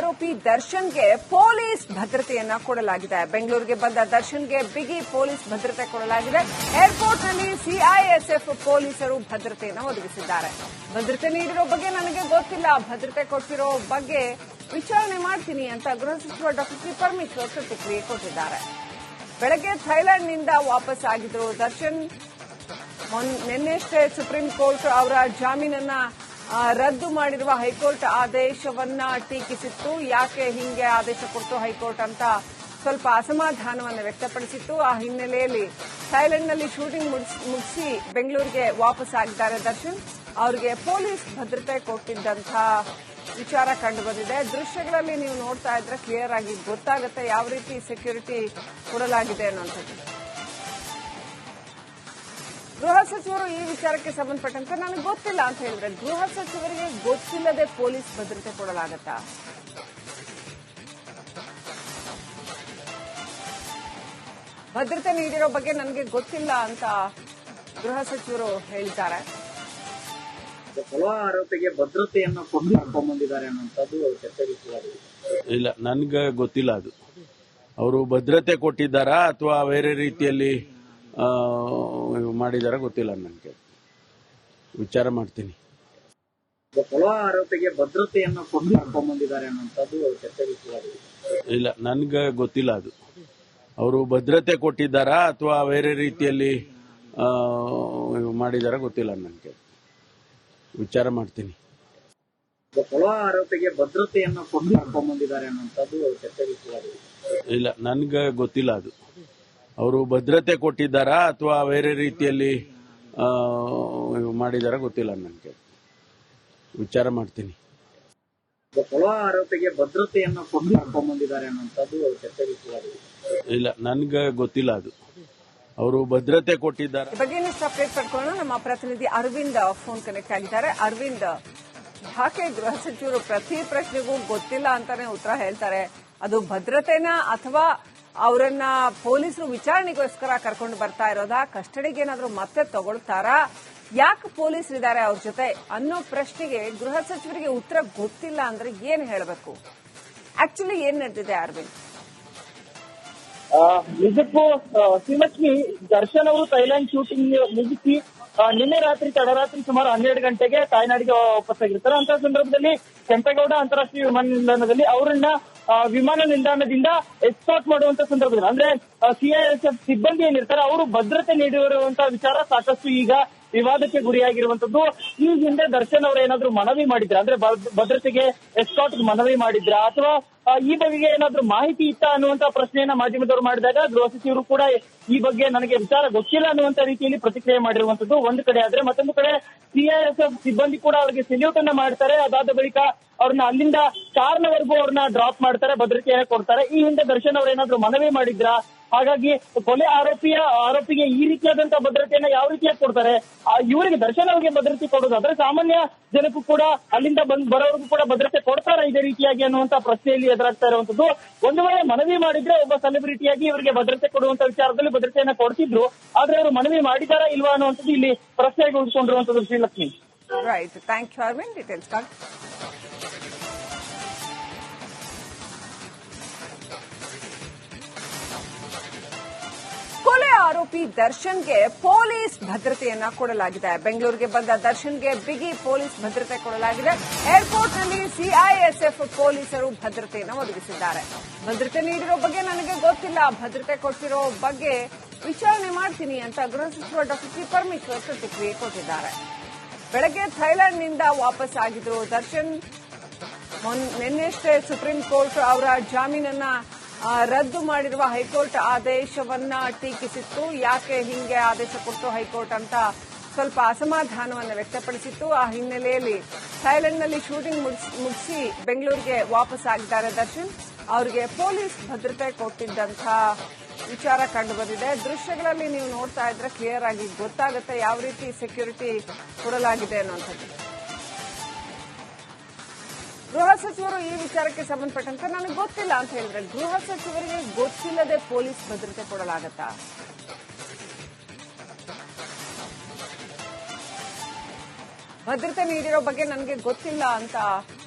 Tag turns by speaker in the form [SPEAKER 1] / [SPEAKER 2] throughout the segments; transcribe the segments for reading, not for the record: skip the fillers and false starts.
[SPEAKER 1] ಆರೋಪಿ ದರ್ಶನ್ಗೆ ಪೊಲೀಸ್ ಭದ್ರತೆಯನ್ನ ಕೊಡಲಾಗಿದೆ. ಬೆಂಗಳೂರಿಗೆ ಬಂದ ದರ್ಶನ್ಗೆ ಬಿಗಿ ಪೊಲೀಸ್ ಭದ್ರತೆ ಕೊಡಲಾಗಿದೆ. ಏರ್ಪೋರ್ಟ್ನಲ್ಲಿ ಸಿಐಎಸ್ಎಫ್ ಪೊಲೀಸರು ಭದ್ರತೆಯನ್ನು ಒದಗಿಸಿದ್ದಾರೆ. ಭದ್ರತೆ ನೀಡಿರೋ ಬಗ್ಗೆ ನನಗೆ ಗೊತ್ತಿಲ್ಲ, ಭದ್ರತೆ ಕೊಟ್ಟಿರೋ ಬಗ್ಗೆ ವಿಚಾರಣೆ ಮಾಡ್ತೀನಿ ಅಂತ ಗೃಹ ಸಚಿವ ಡಾ ಸಿ ಪರಮೇಶ್ವರ್ ಪ್ರತಿಕ್ರಿಯೆ ಕೊಟ್ಟಿದ್ದಾರೆ. ಬೆಳಗ್ಗೆ ಥೈಲ್ಯಾಂಡ್ನಿಂದ ವಾಪಸ್ ಆಗಿದ್ರು ದರ್ಶನ್. ನಿನ್ನೆಷ್ಟೇ ಸುಪ್ರೀಂ ಕೋರ್ಟ್ ಅವರ ಜಾಮೀನನ್ನ ರದ್ದು ಮಾಡಿರುವ ಹೈಕೋರ್ಟ್ ಆದೇಶವನ್ನ ಟೀಕಿಸಿತ್ತು. ಯಾಕೆ ಹಿಂಗೆ ಆದೇಶ ಕೊಟ್ಟು ಹೈಕೋರ್ಟ್ ಅಂತ ಸ್ವಲ್ಪ ಅಸಮಾಧಾನವನ್ನು ವ್ಯಕ್ತಪಡಿಸಿತ್ತು. ಆ ಹಿನ್ನೆಲೆಯಲ್ಲಿ ಥೈಲ್ಯಾಂಡ್ನಲ್ಲಿ ಶೂಟಿಂಗ್ ಮುಗಿಸಿ ಬೆಂಗಳೂರಿಗೆ ವಾಪಸ್ ಆಗಿದ್ದಾರೆ ದರ್ಶನ್. ಅವರಿಗೆ ಪೊಲೀಸ್ ಭದ್ರತೆ ಕೊಟ್ಟಿದ್ದಂಥ ವಿಚಾರ ಕಂಡು ಬಂದಿದೆ. ದೃಶ್ಯಗಳಲ್ಲಿ ನೀವು ನೋಡ್ತಾ ಇದ್ರೆ ಕ್ಲಿಯರ್ ಆಗಿ ಗೊತ್ತಾಗುತ್ತೆ ಯಾವ ರೀತಿ ಸೆಕ್ಯೂರಿಟಿ ಕೊಡಲಾಗಿದೆ ಅನ್ನುವಂಥದ್ದು. ಗೃಹ ಸಚಿವರು ಈ ವಿಚಾರಕ್ಕೆ ಸಂಬಂಧಪಟ್ಟಂತೆ ನನಗೆ ಗೊತ್ತಿಲ್ಲ ಅಂತ ಹೇಳಿದ್ರೆ, ಗೃಹ ಸಚಿವರಿಗೆ ಗೊತ್ತಿಲ್ಲದೆ ಪೊಲೀಸ್ ಭದ್ರತೆ ಕೊಡಲಾಗತ್ತಾ? ಭದ್ರತೆ ನೀಡಿರೋ ಬಗ್ಗೆ ನನಗೆ ಗೊತ್ತಿಲ್ಲ ಅಂತ ಗೃಹ ಸಚಿವರು ಹೇಳಿದ್ದಾರೆ.
[SPEAKER 2] ಹಲವಾರು ಆರೋಪಿಗೆ ಭದ್ರತೆಯನ್ನು ಕೊಟ್ಟು ಕರ್ಕೊಂಡ್ಬಂದಿದ್ದಾರೆ ಅನ್ನೋಂಥದ್ದು ಚರ್ಚೆಯಾಗಿದೆ.
[SPEAKER 3] ಇಲ್ಲ, ನನ್ಗೆ ಗೊತ್ತಿಲ್ಲ ಅದು ಅವರು ಭದ್ರತೆ ಕೊಟ್ಟಿದ್ದಾರಾ ಅಥವಾ ಬೇರೆ ರೀತಿಯಲ್ಲಿ ಮಾಡಿದಾರ ಗೊತ್ತಿಲ್ಲ. ನನಗೆ ವಿಚಾರ ಮಾಡ್ತೀನಿ.
[SPEAKER 2] ಹಲವಾರು ಆರೋಪಿಗೆ ಭದ್ರತೆಯನ್ನು ಕೊಟ್ಟು ಕರ್ಕೊಂಡ್ಬಂದಿದ್ದಾರೆ ಅನ್ನೋಂಥದ್ದು ಚರ್ಚೆಯಾಗಿದೆ.
[SPEAKER 3] ಇಲ್ಲ, ನನ್ಗೆ ಗೊತ್ತಿಲ್ಲ ಅದು ಅವರು ಭದ್ರತೆ ಕೊಟ್ಟಿದ್ದಾರಾ ಅಥವಾ ಬೇರೆ ರೀತಿಯಲ್ಲಿ ಮಾಡಿದಾರ ಗೊತ್ತಿಲ್ಲ. ನನಗೆ ವಿಚಾರ ಮಾಡ್ತೀನಿ.
[SPEAKER 2] ಹಲವಾರು ಆರೋಪಿಗೆ ಭದ್ರತೆಯನ್ನು ಕೊಟ್ಟು ಕರ್ಕೊಂಡ್ಬಂದಿದ್ದಾರೆ ಅನ್ನೋಂಥದ್ದು ಚರ್ಚೆಯಾಗಿದೆ.
[SPEAKER 3] ಇಲ್ಲ, ನನ್ಗೆ ಗೊತ್ತಿಲ್ಲ ಅದು ಅವರು ಭದ್ರತೆ ಕೊಟ್ಟಿದ್ದಾರಾ ಅಥವಾ ಬೇರೆ ರೀತಿಯಲ್ಲಿ ಮಾಡಿದಾರ ಗೊತ್ತಿಲ್ಲ. ನನಗೆ ವಿಚಾರ ಮಾಡ್ತೀನಿ.
[SPEAKER 2] ಹಲವಾರು ಆರೋಪಿಗೆ ಭದ್ರತೆಯನ್ನು ಕೊಟ್ಟು ಕರ್ಕೊಂಡ್ಬಂದಿದ್ದಾರೆ ಅನ್ನೋಂಥದ್ದು ಚರ್ಚೆಯಾಗಿದೆ.
[SPEAKER 3] ಇಲ್ಲ, ನನ್ಗೆ ಗೊತ್ತಿಲ್ಲ ಅದು ಅವರು ಭದ್ರತೆ ಕೊಟ್ಟಿದ್ದಾರೆ.
[SPEAKER 1] ಈ ಬಗ್ಗೆ ಇನ್ನಷ್ಟು ಅಪ್ಡೇಟ್ ಪಡ್ಕೊಳ್ಳೋಣ. ನಮ್ಮ ಪ್ರತಿನಿಧಿ ಅರವಿಂದ್ ಫೋನ್ ಕನೆಕ್ಟ್ ಆಗಿದ್ದಾರೆ. ಅರವಿಂದ್, ಯಾಕೆ ಗೃಹ ಸಚಿವರು ಪ್ರತಿ ಪ್ರಶ್ನೆಗೂ ಗೊತ್ತಿಲ್ಲ ಅಂತಾನೆ ಉತ್ತರ ಹೇಳ್ತಾರೆ? ಅದು ಭದ್ರತೆನಾ ಅಥವಾ ಅವರನ್ನ ಪೊಲೀಸರು ವಿಚಾರಣೆಗೋಸ್ಕರ ಕರ್ಕೊಂಡು ಬರ್ತಾ ಇರೋದಾ? ಕಸ್ಟಡಿಗೆ ಏನಾದರೂ ಮತ್ತೆ ತಗೊಳ್ತಾರಾ? ಯಾಕೆ ಪೊಲೀಸರಿದ್ದಾರೆ ಅವ್ರ ಜೊತೆ ಅನ್ನೋ ಪ್ರಶ್ನೆಗೆ ಗೃಹ ಸಚಿವರಿಗೆ ಉತ್ತರ ಗೊತ್ತಿಲ್ಲ ಅಂದ್ರೆ ಏನ್ ಹೇಳಬೇಕು? ಆಕ್ಚುಲಿ ಏನ್ ನಡೆದಿದೆ ಅರವಿಂದ್?
[SPEAKER 4] ನಿಜಕ್ಕೂ ಶ್ರೀಲಕ್ಷ್ಮಿ, ದರ್ಶನ್ ಅವರು ಥೈಲ್ಯಾಂಡ್ ಶೂಟಿಂಗ್ ಮುಗಿಸಿ ನಿನ್ನೆ ರಾತ್ರಿ ತಡರಾತ್ರಿ ಸುಮಾರು 12 ಗಂಟೆಗೆ ತಾಯ್ನಾಡಿಗೆ ವಾಪಸ್ಸಾಗಿರ್ತಾರೆ. ಅಂತ ಸಂದರ್ಭದಲ್ಲಿ ಕೆಂಪೇಗೌಡ ಅಂತಾರಾಷ್ಟ್ರೀಯ ವಿಮಾನ ನಿಲ್ದಾಣದಲ್ಲಿ ಅವರನ್ನ ವಿಮಾನ ನಿಲ್ದಾಣದಿಂದ ಎಸ್ಕಾರ್ಟ್ ಮಾಡುವಂತ ಸಂದರ್ಭದಲ್ಲಿ ಅಂದ್ರೆ ಸಿಐಎಸ್ಎಫ್ ಸಿಬ್ಬಂದಿ ಏನಿರ್ತಾರೆ ಅವರು ಭದ್ರತೆ ನೀಡಿರುವಂತಹ ವಿಚಾರ ಸಾಕಷ್ಟು ಈಗ ವಿವಾದಕ್ಕೆ ಗುರಿಯಾಗಿರುವಂತದ್ದು. ಈ ಹಿಂದೆ ದರ್ಶನ್ ಅವರು ಏನಾದ್ರು ಮನವಿ ಮಾಡಿದ್ರ ಅಂದ್ರೆ ಭದ್ರತೆಗೆ ಎಸ್ಕಾರ್ಟ್ ಮನವಿ ಮಾಡಿದ್ರ ಅಥವಾ ಈ ಬಗೆಗೆ ಏನಾದ್ರು ಮಾಹಿತಿ ಇತ್ತ ಅನ್ನುವಂತ ಪ್ರಶ್ನೆಯನ್ನ ಮಾಧ್ಯಮದವರು ಮಾಡಿದಾಗ ಗೃಹ ಸಚಿವರು ಕೂಡ ಈ ಬಗ್ಗೆ ನನಗೆ ವಿಚಾರ ಗೊತ್ತಿಲ್ಲ ಅನ್ನುವಂತ ರೀತಿಯಲ್ಲಿ ಪ್ರತಿಕ್ರಿಯೆ ಮಾಡಿರುವಂತದ್ದು ಒಂದು ಕಡೆ ಆದ್ರೆ, ಮತ್ತೊಂದು ಕಡೆ ಸಿಐಎಸ್ಎಫ್ ಸಿಬ್ಬಂದಿ ಕೂಡ ಅವರಿಗೆ ಸೆಲ್ಯೂಟ್ ಅನ್ನ ಮಾಡ್ತಾರೆ. ಅದಾದ ಬಳಿಕ ಅವ್ರನ್ನ ಅಲ್ಲಿಂದ ಕಾರ್ನವರೆಗೂ ಅವ್ರನ್ನ ಡ್ರಾಪ್ ಮಾಡ್ತಾರೆ, ಭದ್ರತೆಯನ್ನ ಕೊಡ್ತಾರೆ. ಈ ಹಿಂದೆ ದರ್ಶನ್ ಅವರು ಏನಾದ್ರು ಮನವಿ ಮಾಡಿದ್ರ? ಹಾಗಾಗಿ ಕೊಲೆ ಆರೋಪಿಗೆ ಈ ರೀತಿಯಾದಂತಹ ಭದ್ರತೆಯನ್ನ ಯಾವ ರೀತಿಯಾಗಿ ಕೊಡ್ತಾರೆ? ಇವರಿಗೆ ದರ್ಶನ್ ಅವರಿಗೆ ಭದ್ರತೆ ಕೊಡೋದಾದ್ರೆ ಸಾಮಾನ್ಯ ಜನಕ್ಕೂ ಕೂಡ ಅಲ್ಲಿಂದ ಬರೋರ್ಗೂ ಕೂಡ ಭದ್ರತೆ ಕೊಡ್ತಾರ ಇದೇ ರೀತಿಯಾಗಿ ಅನ್ನುವಂತ ಪ್ರಶ್ನೆಯಲ್ಲಿ ಎದುರಾಗ್ತಾ ಇರುವಂತದ್ದು. ಒಂದು ವೇಳೆ ಮನವಿ ಮಾಡಿದ್ರೆ ಒಬ್ಬ ಸೆಲೆಬ್ರಿಟಿಯಾಗಿ ಇವರಿಗೆ ಭದ್ರತೆ ಕೊಡುವಂತ ವಿಚಾರದಲ್ಲಿ ಭದ್ರತೆಯನ್ನ ಕೊಡ್ತಿದ್ರು, ಆದ್ರೆ ಅವರು ಮನವಿ ಮಾಡಿದಾರಾ ಇಲ್ವಾ ಅನ್ನುವಂಥದ್ದು ಇಲ್ಲಿ ಪ್ರಶ್ನೆಗೆ ಉಳಿಸಿಕೊಂಡಿರುವಂತದ್ದು. Srilakshmi,
[SPEAKER 1] right, thank you Arvind. Details ಕೊಲೆ ಆರೋಪಿ ದರ್ಶನ್ಗೆ ಪೊಲೀಸ್ ಭದ್ರತೆಯನ್ನ ಕೊಡಲಾಗಿದೆ. ಬೆಂಗಳೂರಿಗೆ ಬಂದ ದರ್ಶನ್ಗೆ ಬಿಗಿ ಪೊಲೀಸ್ ಭದ್ರತೆ ಕೊಡಲಾಗಿದೆ. ಏರ್ಪೋರ್ಟ್ನಲ್ಲಿ ಸಿಐಎಸ್ಎಫ್ ಪೊಲೀಸರು ಭದ್ರತೆಯನ್ನು ಒದಗಿಸಿದ್ದಾರೆ. ಭದ್ರತೆ ನೀಡಿರೋ ಬಗ್ಗೆ ನನಗೆ ಗೊತ್ತಿಲ್ಲ, ಭದ್ರತೆ ಕೊಟ್ಟಿರೋ ಬಗ್ಗೆ ವಿಚಾರಣೆ ಮಾಡ್ತೀನಿ ಅಂತ ಗೃಹ ಸಚಿವ ಡಾ ಸಿ ಪರಮೇಶ್ವರ್ ಪ್ರತಿಕ್ರಿಯೆ ಕೊಟ್ಟಿದ್ದಾರೆ. ಬೆಳಗ್ಗೆ ಥೈಲ್ಯಾಂಡ್ನಿಂದ ವಾಪಸ್ ಆಗಿದ್ರು ದರ್ಶನ್. ನಿನ್ನೆಷ್ಟೇ ಸುಪ್ರೀಂ ಕೋರ್ಟ್ ಅವರ ಜಾಮೀನನ್ನ ರದ್ದು ಮಾಡಿರುವ ಹೈಕೋರ್ಟ್ ಆದೇಶವನ್ನ ಟೀಕಿಸಿತ್ತು. ಯಾಕೆ ಹಿಂಗೆ ಆದೇಶ ಕೊಟ್ಟು ಹೈಕೋರ್ಟ್ ಅಂತ ಸ್ವಲ್ಪ ಅಸಮಾಧಾನವನ್ನು ವ್ಯಕ್ತಪಡಿಸಿತ್ತು. ಆ ಹಿನ್ನೆಲೆಯಲ್ಲಿ ಥೈಲ್ಯಾಂಡ್ನಲ್ಲಿ ಶೂಟಿಂಗ್ ಮುಗಿಸಿ ಬೆಂಗಳೂರಿಗೆ ವಾಪಸ್ ಆಗಿದ್ದಾರೆ ದರ್ಶನ್. ಅವರಿಗೆ ಪೊಲೀಸ್ ಭದ್ರತೆ ಕೊಟ್ಟಿದ್ದಂಥ ವಿಚಾರ ಕಂಡು ಬಂದಿದೆ. ದೃಶ್ಯಗಳಲ್ಲಿ ನೀವು ನೋಡ್ತಾ ಇದ್ರೆ ಕ್ಲಿಯರ್ ಆಗಿ ಗೊತ್ತಾಗುತ್ತೆ ಯಾವ ರೀತಿ ಸೆಕ್ಯೂರಿಟಿ ಕೊಡಲಾಗಿದೆ ಅನ್ನುವಂಥದ್ದು. ಗೃಹ ಸಚಿವರು ಈ ವಿಚಾರಕ್ಕೆ ಸಂಬಂಧಪಟ್ಟಂತೆ ನನಗೆ ಗೊತ್ತಿಲ್ಲ ಅಂತ ಹೇಳಿದ್ರೆ, ಗೃಹ ಸಚಿವರಿಗೆ ಗೊತ್ತಿಲ್ಲದೆ ಪೊಲೀಸ್ ಭದ್ರತೆ ಕೊಡಲಾಗತ್ತಾ? ಭದ್ರತೆ ನೀಡಿರೋ ಬಗ್ಗೆ ನನಗೆ ಗೊತ್ತಿಲ್ಲ ಅಂತ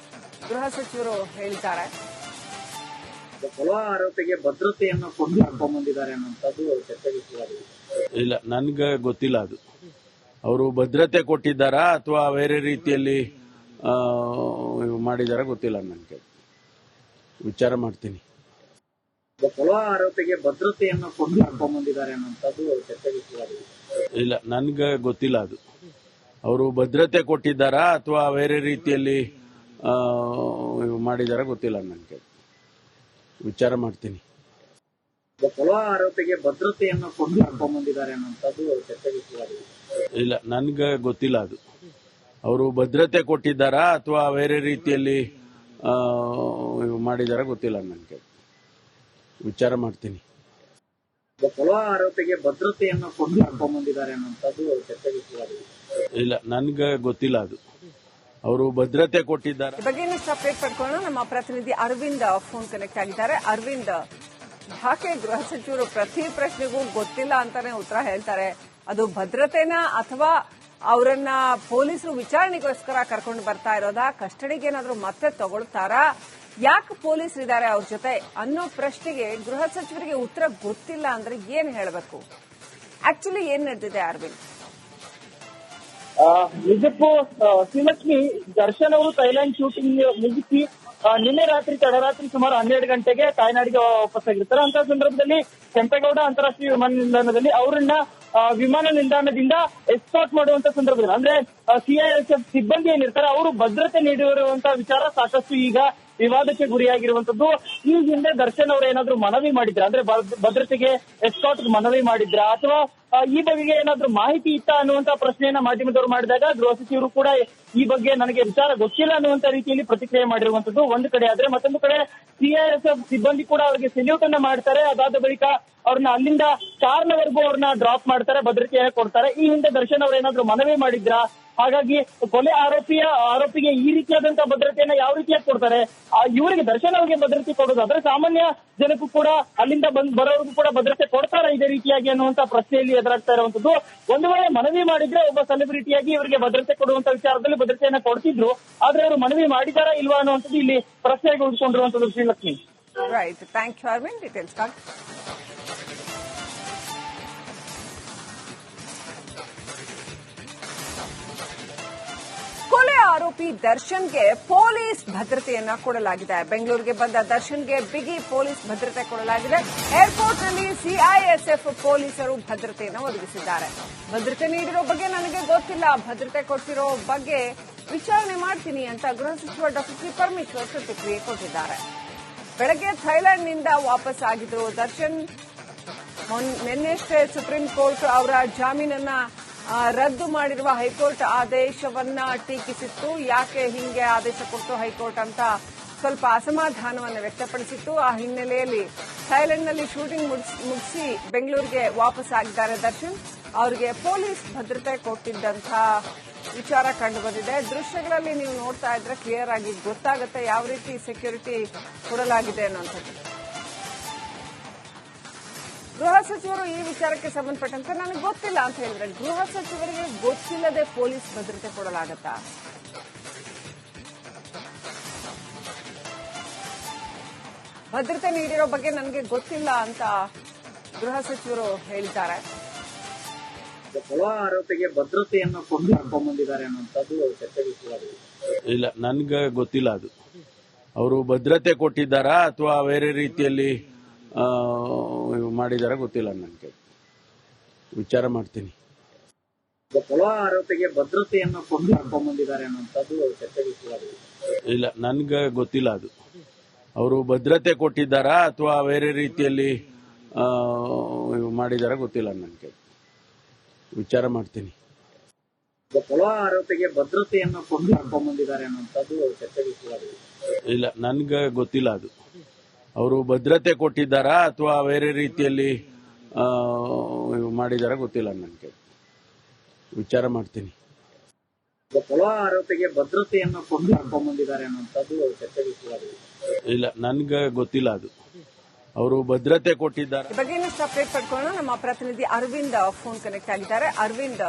[SPEAKER 1] ಗೃಹ ಸಚಿವರು ಹೇಳಿದ್ದಾರೆ.
[SPEAKER 2] ಕೊಲೆ ಆರೋಪಿಗೆ ಭದ್ರತೆಯನ್ನು ಕೊಟ್ಟು ಕರ್ಕೊಂಡ್ ಬಂದಿದ್ದಾರೆ ಅನ್ನೋಂಥದ್ದು ಚರ್ಚೆಗೆ ಶುರುವಾಗಿದೆ.
[SPEAKER 3] ಇಲ್ಲ, ನನ್ಗೆ ಗೊತ್ತಿಲ್ಲ ಅದು. ಅವರು ಭದ್ರತೆ ಕೊಟ್ಟಿದ್ದಾರಾ ಅಥವಾ ಬೇರೆ ರೀತಿಯಲ್ಲಿ ಮಾಡಿದಾರ ಗೊತ್ತಿಲ್ಲ. ನನಗೆ ವಿಚಾರ ಮಾಡ್ತೀನಿ.
[SPEAKER 2] ಕೊಲೆ ಆರೋಪಿಗೆ ಭದ್ರತೆಯನ್ನು ಕೊಟ್ಟು ಕರ್ಕೊಂಡ್ ಬಂದಿದ್ದಾರೆ ಅನ್ನೋಂಥದ್ದು ಚರ್ಚೆಗೆ ಶುರುವಾಗಿದೆ.
[SPEAKER 3] ಇಲ್ಲ, ನನ್ಗೆ ಗೊತ್ತಿಲ್ಲ ಅದು. ಅವರು ಭದ್ರತೆ ಕೊಟ್ಟಿದ್ದಾರಾ ಅಥವಾ ಬೇರೆ ರೀತಿಯಲ್ಲಿ ಮಾಡಿದಾರ ಗೊತ್ತಿಲ್ಲ. ನನಗೆ ವಿಚಾರ ಮಾಡ್ತೀನಿ.
[SPEAKER 2] ಕೊಲೆ ಆರೋಪಿಗೆ ಭದ್ರತೆಯನ್ನು ಕೊಟ್ಟು ಕರ್ಕೊಂಡ್ ಬಂದಿದ್ದಾರೆ ಅನ್ನೋಂಥದ್ದು ಚರ್ಚೆಗೆ ಶುರುವಾಗಿದೆ.
[SPEAKER 3] ಇಲ್ಲ, ನನ್ಗೆ ಗೊತ್ತಿಲ್ಲ ಅದು. ಅವರು ಭದ್ರತೆ ಕೊಟ್ಟಿದ್ದಾರಾ ಅಥವಾ ಬೇರೆ ರೀತಿಯಲ್ಲಿ ಮಾಡಿದಾರ ಗೊತ್ತಿಲ್ಲ. ನನಗೆ ವಿಚಾರ ಮಾಡ್ತೀನಿ.
[SPEAKER 2] ಕೊಲೆ ಆರೋಪಿಗೆ ಭದ್ರತೆಯನ್ನು ಕೊಟ್ಟು ಕರ್ಕೊಂಡ್ ಬಂದಿದ್ದಾರೆ ಅನ್ನೋಂಥದ್ದು ಚರ್ಚೆಗೆ ಶುರುವಾಗಿದೆ.
[SPEAKER 3] ಇಲ್ಲ, ನನ್ಗೆ ಗೊತ್ತಿಲ್ಲ ಅದು. ಅವರು ಭದ್ರತೆ ಕೊಟ್ಟಿದ್ದಾರೆ.
[SPEAKER 1] ಈ ಬಗ್ಗೆ ಇನ್ನಷ್ಟು ಅಪ್ಡೇಟ್ ಪಡ್ಕೊಳ್ಳೋಣ. ನಮ್ಮ ಪ್ರತಿನಿಧಿ ಅರವಿಂದ್ ಫೋನ್ ಕನೆಕ್ಟ್ ಆಗಿದ್ದಾರೆ. ಅರವಿಂದ್, ಯಾಕೆ ಗೃಹ ಸಚಿವರು ಪ್ರತಿ ಪ್ರಶ್ನೆಗೂ ಗೊತ್ತಿಲ್ಲ ಅಂತಾನೆ ಉತ್ತರ ಹೇಳ್ತಾರೆ? ಅದು ಭದ್ರತೆನಾ ಅಥವಾ ಅವರನ್ನ ಪೊಲೀಸರು ವಿಚಾರಣೆಗೋಸ್ಕರ ಕರ್ಕೊಂಡು ಬರ್ತಾ ಇರೋದಾ? ಕಸ್ಟಡಿಗೆ ಏನಾದ್ರೂ ಮತ್ತೆ ತಗೊಳ್ತಾರಾ? ಯಾಕೆ ಪೊಲೀಸರಿದ್ದಾರೆ ಅವ್ರ ಜೊತೆ ಅನ್ನೋ ಪ್ರಶ್ನೆಗೆ ಗೃಹ ಸಚಿವರಿಗೆ ಉತ್ತರ ಗೊತ್ತಿಲ್ಲ ಅಂದ್ರೆ ಏನ್ ಹೇಳಬೇಕು? ಆಕ್ಚುಲಿ ಏನ್ ನಡೆದಿದೆ ಅರವಿಂದ್?
[SPEAKER 4] ನಿಜಕ್ಕೂ ಶ್ರೀಲಕ್ಷ್ಮಿ, ದರ್ಶನ್ ಅವರು ಥೈಲ್ಯಾಂಡ್ ಶೂಟಿಂಗ್ ಮುಗಿಸಿ ನಿನ್ನೆ ರಾತ್ರಿ ತಡರಾತ್ರಿ ಸುಮಾರು 12 ಗಂಟೆಗೆ ತಾಯ್ನಾಡಿಗೆ ವಾಪಸ್ಸಾಗಿರ್ತಾರೆ. ಅಂತ ಸಂದರ್ಭದಲ್ಲಿ ಕೆಂಪೇಗೌಡ ಅಂತಾರಾಷ್ಟ್ರೀಯ ವಿಮಾನ ನಿಲ್ದಾಣದಲ್ಲಿ ಅವರನ್ನ ವಿಮಾನ ನಿಲ್ದಾಣದಿಂದ ಎಸ್ಕಾರ್ಟ್ ಮಾಡುವಂತ ಸಂದರ್ಭದಲ್ಲಿ ಅಂದ್ರೆ ಸಿಐಎಸ್ಎಫ್ ಸಿಬ್ಬಂದಿ ಏನಿರ್ತಾರೆ ಅವರು ಭದ್ರತೆ ನೀಡಿರುವಂತಹ ವಿಚಾರ ಸಾಕಷ್ಟು ಈಗ ವಿವಾದಕ್ಕೆ ಗುರಿಯಾಗಿರುವಂತದ್ದು. ಈ ಹಿಂದೆ ದರ್ಶನ್ ಅವರು ಏನಾದ್ರು ಮನವಿ ಮಾಡಿದ್ರ, ಅಂದ್ರೆ ಭದ್ರತೆಗೆ ಎಸ್ಕಾರ್ಟ್ ಮನವಿ ಮಾಡಿದ್ರ ಅಥವಾ ಈ ಬಗೆಗೆ ಏನಾದ್ರು ಮಾಹಿತಿ ಇತ್ತ ಅನ್ನುವಂತ ಪ್ರಶ್ನೆಯನ್ನ ಮಾಧ್ಯಮದವರು ಮಾಡಿದಾಗ ಗೃಹ ಸಚಿವರು ಕೂಡ ಈ ಬಗ್ಗೆ ನನಗೆ ವಿಚಾರ ಗೊತ್ತಿಲ್ಲ ಅನ್ನುವಂತ ರೀತಿಯಲ್ಲಿ ಪ್ರತಿಕ್ರಿಯೆ ಮಾಡಿರುವಂತದ್ದು ಒಂದು ಕಡೆ ಆದ್ರೆ, ಮತ್ತೊಂದು ಕಡೆ ಸಿಐಎಸ್ಎಫ್ ಸಿಬ್ಬಂದಿ ಕೂಡ ಅವರಿಗೆ ಸೆಲ್ಯೂಟ್ ಅನ್ನ ಮಾಡ್ತಾರೆ. ಅದಾದ ಬಳಿಕ ಅವ್ರನ್ನ ಅಲ್ಲಿಂದ ಕಾರ್ನವರೆಗೂ ಅವ್ರನ್ನ ಡ್ರಾಪ್ ಮಾಡ್ತಾರೆ, ಭದ್ರತೆಯನ್ನು ಕೊಡ್ತಾರೆ. ಈ ಹಿಂದೆ ದರ್ಶನ್ ಅವರು ಏನಾದ್ರು ಮನವಿ ಮಾಡಿದ್ರ, ಹಾಗಾಗಿ ಕೊಲೆ ಆರೋಪಿಗೆ ಈ ರೀತಿಯಾದಂತಹ ಭದ್ರತೆಯನ್ನ ಯಾವ ರೀತಿಯಾಗಿ ಕೊಡ್ತಾರೆ? ಇವರಿಗೆ ದರ್ಶನ್ ಅವರಿಗೆ ಭದ್ರತೆ ಕೊಡೋದಾದ್ರೆ ಸಾಮಾನ್ಯ ಜನಕ್ಕೂ ಕೂಡ ಅಲ್ಲಿಂದ ಬರೋರ್ಗೂ ಕೂಡ ಭದ್ರತೆ ಕೊಡ್ತಾರ ಇದೇ ರೀತಿಯಾಗಿ ಅನ್ನುವಂತ ಪ್ರಶ್ನೆಯಲ್ಲಿ ಎದುರಾಗ್ತಾ ಇರುವಂತದ್ದು. ಒಂದು ವೇಳೆ ಮನವಿ ಮಾಡಿದ್ರೆ ಒಬ್ಬ ಸೆಲೆಬ್ರಿಟಿಯಾಗಿ ಇವರಿಗೆ ಭದ್ರತೆ ಕೊಡುವಂತ ವಿಚಾರದಲ್ಲಿ ಭದ್ರತೆಯನ್ನ ಕೊಡ್ತಿದ್ರು, ಆದ್ರೆ ಅವರು ಮನವಿ ಮಾಡಿದಾರಾ ಇಲ್ವಾ ಅನ್ನುವಂಥದ್ದು ಇಲ್ಲಿ ಪ್ರಶ್ನೆಗೆ ಉಳಿದುಕೊಂಡಿರುವಂತದ್ದು. Srilakshmi,
[SPEAKER 1] right, thank you Arvind. Details ಕೊಲೆ ಆರೋಪಿ ದರ್ಶನ್ಗೆ ಪೊಲೀಸ್ ಭದ್ರತೆಯನ್ನ ಕೊಡಲಾಗಿದೆ. ಬೆಂಗಳೂರಿಗೆ ಬಂದ ದರ್ಶನ್ಗೆ ಬಿಗಿ ಪೊಲೀಸ್ ಭದ್ರತೆ ಕೊಡಲಾಗಿದೆ. ಏರ್ಪೋರ್ಟ್ನಲ್ಲಿ ಸಿಐಎಸ್ಎಫ್ ಪೊಲೀಸರು ಭದ್ರತೆಯನ್ನು ಒದಗಿಸಿದ್ದಾರೆ. ಭದ್ರತೆ ನೀಡಿರೋ ಬಗ್ಗೆ ನನಗೆ ಗೊತ್ತಿಲ್ಲ, ಭದ್ರತೆ ಕೊಟ್ಟಿರೋ ಬಗ್ಗೆ ವಿಚಾರಣೆ ಮಾಡ್ತೀನಿ ಅಂತ ಗೃಹ ಸಚಿವ ಡಾ ಸಿ ಪರಮೇಶ್ವರ್ ಪ್ರತಿಕ್ರಿಯೆ ಕೊಟ್ಟಿದ್ದಾರೆ. ಬೆಳಗ್ಗೆ ಥೈಲ್ಯಾಂಡ್ನಿಂದ ವಾಪಸ್ ಆಗಿದ್ರು ದರ್ಶನ್. ನಿನ್ನೆಷ್ಟೇ ಸುಪ್ರೀಂ ಕೋರ್ಟ್ ಅವರ ಜಾಮೀನನ್ನ ರದ್ದು ಮಾಡಿರುವ ಹೈಕೋರ್ಟ್ ಆದೇಶವನ್ನ ಟೀಕಿಸಿತ್ತು. ಯಾಕೆ ಹಿಂಗೆ ಆದೇಶ ಕೊಟ್ಟು ಹೈಕೋರ್ಟ್ ಅಂತ ಸ್ವಲ್ಪ ಅಸಮಾಧಾನವನ್ನು ವ್ಯಕ್ತಪಡಿಸಿತ್ತು. ಆ ಹಿನ್ನೆಲೆಯಲ್ಲಿ ಥೈಲ್ಯಾಂಡ್ನಲ್ಲಿ ಶೂಟಿಂಗ್ ಮುಗಿಸಿ ಬೆಂಗಳೂರಿಗೆ ವಾಪಸ್ ಆಗಿದ್ದಾರೆ ದರ್ಶನ್. ಅವರಿಗೆ ಪೊಲೀಸ್ ಭದ್ರತೆ ಕೊಟ್ಟಿದ್ದಂಥ ವಿಚಾರ ಕಂಡು ಬಂದಿದೆ. ದೃಶ್ಯಗಳಲ್ಲಿ ನೀವು ನೋಡ್ತಾ ಇದ್ರೆ ಕ್ಲಿಯರ್ ಆಗಿ ಗೊತ್ತಾಗುತ್ತೆ ಯಾವ ರೀತಿ ಸೆಕ್ಯೂರಿಟಿ ಕೊಡಲಾಗಿದೆ ಅನ್ನೋಂಥದ್ದು. ಗೃಹ ಸಚಿವರು ಈ ವಿಚಾರಕ್ಕೆ ಸಂಬಂಧಪಟ್ಟಂತೆ ನನಗೆ ಗೊತ್ತಿಲ್ಲ ಅಂತ ಹೇಳಿದ್ರೆ, ಗೃಹ ಸಚಿವರಿಗೆ ಗೊತ್ತಿಲ್ಲದೆ ಪೊಲೀಸ್ ಭದ್ರತೆ ಕೊಡಲಾಗತ್ತಾ? ಭದ್ರತೆ ನೀಡಿರೋ ಬಗ್ಗೆ ನನಗೆ ಗೊತ್ತಿಲ್ಲ ಅಂತ ಗೃಹ ಸಚಿವರು ಹೇಳಿದ್ದಾರೆ.
[SPEAKER 2] ಕೊಲೆ ಆರೋಪಿಗೆ ಭದ್ರತೆಯನ್ನು ಕೊಟ್ಟು ಕರ್ಕೊಂಡ್ ಬಂದಿದ್ದಾರೆ ಅನ್ನೋಂಥದ್ದು ಚರ್ಚೆಗೆ ಶುರುವಾಗಿದೆ.
[SPEAKER 3] ಇಲ್ಲ, ನನ್ಗೆ ಗೊತ್ತಿಲ್ಲ ಅದು. ಅವರು ಭದ್ರತೆ ಕೊಟ್ಟಿದ್ದಾರಾ ಅಥವಾ ಬೇರೆ ರೀತಿಯಲ್ಲಿ ಮಾಡಿದಾರ ಗೊತ್ತಿಲ್ಲ. ನನಗೆ ವಿಚಾರ ಮಾಡ್ತೀನಿ.
[SPEAKER 2] ಕೊಲೆ ಆರೋಪಿಗೆ ಭದ್ರತೆಯನ್ನು ಕೊಟ್ಟು ಕರ್ಕೊಂಡ್ ಬಂದಿದ್ದಾರೆ ಅನ್ನೋಂಥದ್ದು ಚರ್ಚೆಗೆ ಶುರುವಾಗಿದೆ.
[SPEAKER 3] ಇಲ್ಲ, ನನ್ಗೆ ಗೊತ್ತಿಲ್ಲ ಅದು. ಅವರು ಭದ್ರತೆ ಕೊಟ್ಟಿದ್ದಾರಾ ಅಥವಾ ಬೇರೆ ರೀತಿಯಲ್ಲಿ ಮಾಡಿದಾರ ಗೊತ್ತಿಲ್ಲ. ನನಗೆ ವಿಚಾರ ಮಾಡ್ತೀನಿ.
[SPEAKER 2] ಕೊಲೆ ಆರೋಪಿಗೆ ಭದ್ರತೆಯನ್ನು ಕೊಟ್ಟು ಕರ್ಕೊಂಡ್ ಬಂದಿದ್ದಾರೆ ಅನ್ನೋಂಥದ್ದು ಚರ್ಚೆಗೆ ಶುರುವಾಗಿದೆ.
[SPEAKER 3] ಇಲ್ಲ, ನನ್ಗೆ ಗೊತ್ತಿಲ್ಲ ಅದು. ಅವರು ಭದ್ರತೆ ಕೊಟ್ಟಿದ್ದಾರಾ ಅಥವಾ ಬೇರೆ ರೀತಿಯಲ್ಲಿ ಮಾಡಿದಾರ ಗೊತ್ತಿಲ್ಲ. ನನಗೆ ವಿಚಾರ ಮಾಡ್ತೀನಿ.
[SPEAKER 2] ಕೊಲೆ ಆರೋಪಿಗೆ ಭದ್ರತೆಯನ್ನು ಕೊಟ್ಟು ಕರ್ಕೊಂಡ್ ಬಂದಿದ್ದಾರೆ ಅನ್ನೋಂಥದ್ದು ಚರ್ಚೆಗೆ ಶುರುವಾಗಿದೆ.
[SPEAKER 3] ಇಲ್ಲ, ನನ್ಗೆ ಗೊತ್ತಿಲ್ಲ ಅದು. ಅವರು ಭದ್ರತೆ ಕೊಟ್ಟಿದ್ದಾರೆ.
[SPEAKER 1] ಈ ಬಗ್ಗೆ ಇನ್ನಷ್ಟು ಅಪ್ಡೇಟ್ ಪಡ್ಕೊಳ್ಳೋಣ. ನಮ್ಮ ಪ್ರತಿನಿಧಿ ಅರವಿಂದ್ ಫೋನ್ ಕನೆಕ್ಟ್ ಆಗಿದ್ದಾರೆ. ಅರವಿಂದ್,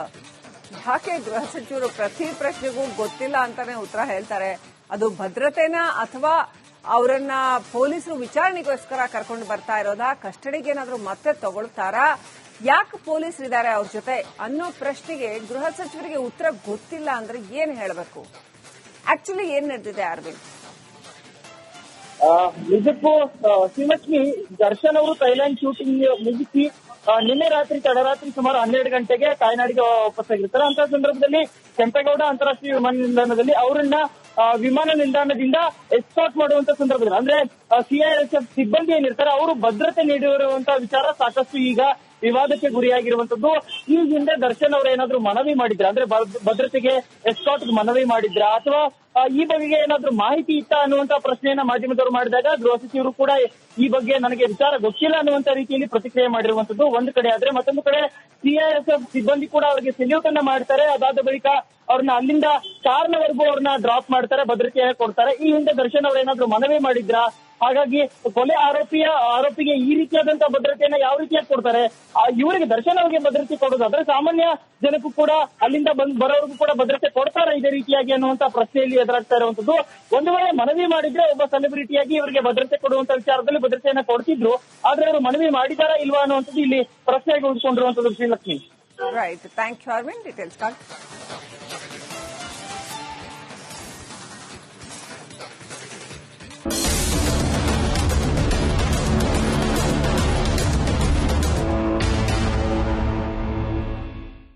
[SPEAKER 1] ಯಾಕೆ ಗೃಹ ಸಚಿವರು ಪ್ರತಿ ಪ್ರಶ್ನೆಗೂ ಗೊತ್ತಿಲ್ಲ ಅಂತಾನೆ ಉತ್ತರ ಹೇಳ್ತಾರೆ? ಅದು ಭದ್ರತೆನಾ ಅಥವಾ ಅವರನ್ನ ಪೊಲೀಸರು ವಿಚಾರಣೆಗೋಸ್ಕರ ಕರ್ಕೊಂಡು ಬರ್ತಾ ಇರೋದಾ, ಕಸ್ಟಡಿಗೆ ಏನಾದ್ರೂ ಮತ್ತೆ ತಗೊಳ್ತಾರಾ, ಯಾಕೆ ಪೊಲೀಸರಿದ್ದಾರೆ ಅವ್ರ ಜೊತೆ ಅನ್ನೋ ಪ್ರಶ್ನೆಗೆ ಗೃಹ ಸಚಿವರಿಗೆ ಉತ್ತರ ಗೊತ್ತಿಲ್ಲ ಅಂದ್ರೆ ಏನ್ ಹೇಳಬೇಕು? ಆಕ್ಚುಲಿ ಏನ್ ನಡೆದಿದೆ ಅರವಿಂದ್?
[SPEAKER 4] ನಿಜಕ್ಕೂ ಶ್ರೀಲಕ್ಷ್ಮಿ, ದರ್ಶನ್ ಅವರು ಥೈಲ್ಯಾಂಡ್ ಶೂಟಿಂಗ್ ಮುಗಿಸಿ ನಿನ್ನೆ ರಾತ್ರಿ ತಡರಾತ್ರಿ ಸುಮಾರು 12 ಗಂಟೆಗೆ ತಾಯ್ನಾಡಿಗೆ ವಾಪಸ್ಸಾಗಿರ್ತಾರೆ. ಅಂತ ಸಂದರ್ಭದಲ್ಲಿ ಕೆಂಪೇಗೌಡ ಅಂತಾರಾಷ್ಟ್ರೀಯ ವಿಮಾನ ನಿಲ್ದಾಣದಲ್ಲಿ ಅವರನ್ನ ವಿಮಾನ ನಿಲ್ದಾಣದಿಂದ ಎಸ್ಕಾರ್ಟ್ ಮಾಡುವಂತ ಸಂದರ್ಭದಲ್ಲಿ ಅಂದ್ರೆ ಸಿಐಎಸ್ಎಫ್ ಸಿಬ್ಬಂದಿ ಏನಿರ್ತಾರೆ ಅವರು ಭದ್ರತೆ ನೀಡಿರುವಂತಹ ವಿಚಾರ ಸಾಕಷ್ಟು ಈಗ ವಿವಾದಕ್ಕೆ ಗುರಿಯಾಗಿರುವಂತದ್ದು. ಈ ಹಿಂದೆ ದರ್ಶನ್ ಅವರು ಏನಾದ್ರು ಮನವಿ ಮಾಡಿದ್ರ, ಅಂದ್ರೆ ಭದ್ರತೆಗೆ ಎಸ್ಕಾರ್ಟ್ ಮನವಿ ಮಾಡಿದ್ರ, ಅಥವಾ ಈ ಬಗೆಗೆ ಏನಾದ್ರು ಮಾಹಿತಿ ಇತ್ತ ಅನ್ನುವಂತ ಪ್ರಶ್ನೆಯನ್ನ ಮಾಧ್ಯಮದವರು ಮಾಡಿದಾಗ ಗೃಹ ಸಚಿವರು ಕೂಡ ಈ ಬಗ್ಗೆ ನನಗೆ ವಿಚಾರ ಗೊತ್ತಿಲ್ಲ ಅನ್ನುವಂತ ರೀತಿಯಲ್ಲಿ ಪ್ರತಿಕ್ರಿಯೆ ಮಾಡಿರುವಂತದ್ದು ಒಂದು ಕಡೆ ಆದ್ರೆ, ಮತ್ತೊಂದು ಕಡೆ ಸಿಐಎಸ್ಎಫ್ ಸಿಬ್ಬಂದಿ ಕೂಡ ಅವರಿಗೆ ಸೆಲ್ಯೂಟ್ ಅನ್ನ ಮಾಡ್ತಾರೆ. ಅದಾದ ಬಳಿಕ ಅವ್ರನ್ನ ಅಲ್ಲಿಂದ ಕಾರ್ನವರೆಗೂ ಅವ್ರನ್ನ ಡ್ರಾಪ್ ಮಾಡ್ತಾರೆ, ಭದ್ರತೆಯನ್ನ ಕೊಡ್ತಾರೆ. ಈ ಹಿಂದೆ ದರ್ಶನ್ ಅವರು ಏನಾದ್ರು ಮನವಿ ಮಾಡಿದ್ರ, ಹಾಗಾಗಿ ಕೊಲೆ ಆರೋಪಿಗೆ ಈ ರೀತಿಯಾದಂತಹ ಭದ್ರತೆಯನ್ನ ಯಾವ ರೀತಿಯಾಗಿ ಕೊಡ್ತಾರೆ? ಇವರಿಗೆ ದರ್ಶನ್ ಅವರಿಗೆ ಭದ್ರತೆ ಕೊಡೋದಾದ್ರೆ ಸಾಮಾನ್ಯ ಜನಕ್ಕೂ ಕೂಡ ಅಲ್ಲಿಂದ ಬರೋರ್ಗೂ ಕೂಡ ಭದ್ರತೆ ಕೊಡ್ತಾರೆ ಇದೇ ರೀತಿಯಾಗಿ ಅನ್ನುವಂತ ಪ್ರಶ್ನೆಯಲ್ಲಿ ಎದುರಾಗ್ತಾ ಇರುವಂತದ್ದು. ಒಂದು ವೇಳೆ ಮನವಿ ಮಾಡಿದ್ರೆ ಒಬ್ಬ ಸೆಲೆಬ್ರಿಟಿಯಾಗಿ ಇವರಿಗೆ ಭದ್ರತೆ ಕೊಡುವಂತ ವಿಚಾರದಲ್ಲಿ ಭದ್ರತೆಯನ್ನ ಕೊಡ್ತಿದ್ರು, ಆದ್ರೆ ಅವರು ಮನವಿ ಮಾಡಿದಾರಾ ಇಲ್ವಾ ಅನ್ನುವಂಥದ್ದು ಇಲ್ಲಿ ಪ್ರಶ್ನೆಗೆ ಉಳಿದುಕೊಂಡಿರುವಂತದ್ದು Srilakshmi.
[SPEAKER 1] Right, thank you Arvind, details